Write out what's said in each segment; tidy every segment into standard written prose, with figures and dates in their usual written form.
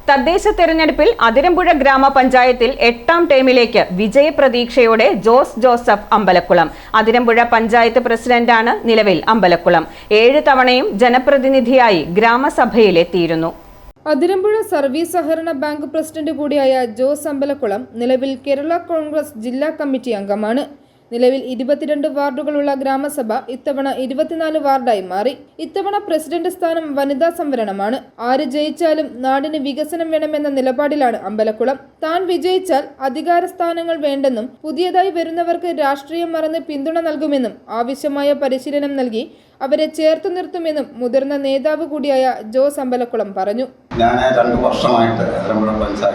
തദ്ദേശ തെരഞ്ഞെടുപ്പിൽ അതിരമ്പുഴ ഗ്രാമപഞ്ചായത്തിൽ 8ാം ടേമിലേക്ക് വിജയപ്രതീക്ഷയോടെ ജോസ് ജോസഫ് അമ്പലക്കുളം. അതിരമ്പുഴ പഞ്ചായത്ത് പ്രസിഡന്റാണ് നിലവിൽ അമ്പലക്കുളം. 7 തവണയും ജനപ്രതിനിധിയായി ഗ്രാമസഭയിലെത്തിയിരുന്നു. അതിരമ്പുഴ സർവീസ് സഹകരണ ബാങ്ക് പ്രസിഡന്റ് കൂടിയായ ജോസ് അമ്പലക്കുളം നിലവിൽ കേരള കോൺഗ്രസ് ജില്ലാ കമ്മിറ്റി അംഗമാണ്. നിലവിൽ 22 വാർഡുകളുള്ള ഗ്രാമസഭ ഇത്തവണ 24 വാർഡായി മാറി. ഇത്തവണ പ്രസിഡന്റ് സ്ഥാനം വനിതാ സംവരണമാണ്. ആര് ജയിച്ചാലും നാടിന് വികസനം വേണമെന്ന നിലപാടിലാണ് അമ്പലക്കുളം. താൻ വിജയിച്ചാൽ അധികാര സ്ഥാനങ്ങൾ വേണ്ടെന്നും പുതിയതായി വരുന്നവർക്ക് രാഷ്ട്രീയം മറന്ന് പിന്തുണ നൽകുമെന്നും ആവശ്യമായ പരിശീലനം നൽകി അവരെ ചേർത്ത് നിർത്തുമെന്നും മുതിർന്ന നേതാവ് കൂടിയായ ജോസ് അമ്പലക്കുളം പറഞ്ഞു. ഞാൻ 2 വർഷമായിട്ട് അതിരമ്പുഴ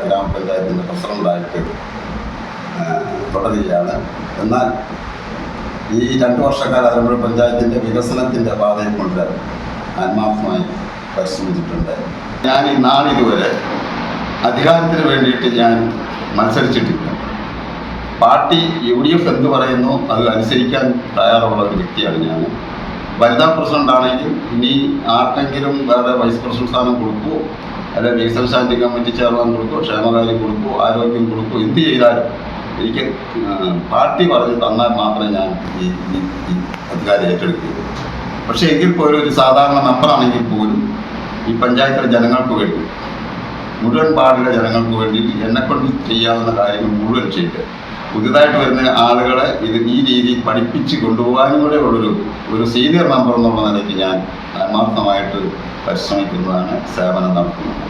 ഗ്രാമപഞ്ചായത്തിന്റെ പ്രസിഡന്റായിട്ട് തുടരുകയാണ്. എന്നാൽ ഈ 2 വർഷക്കാലം അതിരമ്പുഴ പഞ്ചായത്തിൻ്റെ വികസനത്തിൻ്റെ പാതയിൽ കൊണ്ടുവരാൻ ആത്മാർത്ഥമായി പരിശ്രമിച്ചിട്ടുണ്ട്. ഞാൻ ഈ നാളിതുവരെ അധികാരത്തിന് വേണ്ടിയിട്ട് ഞാൻ മത്സരിച്ചിട്ടില്ല. പാർട്ടി UDF എന്ത് പറയുന്നു അത് അനുസരിക്കാൻ തയ്യാറുള്ള ഒരു വ്യക്തിയാണ് ഞാൻ. വനിതാ പ്രസിഡന്റ് ആണെങ്കിൽ ഇനി ആർക്കെങ്കിലും വേറെ വൈസ് പ്രസിഡന്റ് സ്ഥാനം കൊടുക്കുമോ, അല്ലെങ്കിൽ വികസന സ്റ്റാൻഡിംഗ് കമ്മിറ്റി ചെയർമാൻ കൊടുക്കുമോ, ക്ഷേമകാര്യം കൊടുക്കുമോ, ആരോഗ്യം കൊടുക്കുമോ, എന്ത് ചെയ്താലും എനിക്ക് പാർട്ടി പറഞ്ഞ് തന്നാൽ മാത്രമേ ഞാൻ ഈ അധികാരം ഏറ്റെടുക്കുകയുള്ളൂ. പക്ഷേ എങ്കിൽ പോലും ഒരു സാധാരണ മെമ്പറാണെങ്കിൽ പോലും ഈ പഞ്ചായത്തിലെ ജനങ്ങൾക്ക് വേണ്ടി, മുഴുവൻ വാർഡിലെ ജനങ്ങൾക്ക് വേണ്ടിയിട്ട് എന്നെക്കൊണ്ട് ചെയ്യാവുന്ന കാര്യങ്ങൾ മുഴുവൻ ചെയ്ത് പുതിയതായിട്ട് വരുന്ന ആളുകളെ ഈ രീതിയിൽ പഠിപ്പിച്ച് കൊണ്ടുപോകാനും കൂടെ ഒരു സീനിയർ മെമ്പർ എന്നുള്ള നിലയ്ക്ക് ഞാൻ ആത്മാർത്ഥമായിട്ട് പരിശ്രമിക്കുന്നതാണ്, സേവനം നടത്തുന്നത്.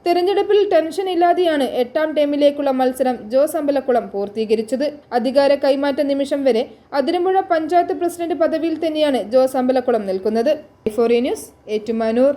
തെരഞ്ഞെടുപ്പിൽ ടെൻഷൻ ഇല്ലാതെയാണ് 8ാം ടേമിലേക്കുള്ള മത്സരം ജോസ് അമ്പലക്കുളം പൂർത്തീകരിച്ചത്. അധികാര കൈമാറ്റ നിമിഷം വരെ അതിരമ്പുഴ പഞ്ചായത്ത് പ്രസിഡന്റ് പദവിയിൽ തന്നെയാണ് ജോസ് അമ്പലക്കുളം നിൽക്കുന്നത്. ന്യൂസ് ഏറ്റുമാനൂർ.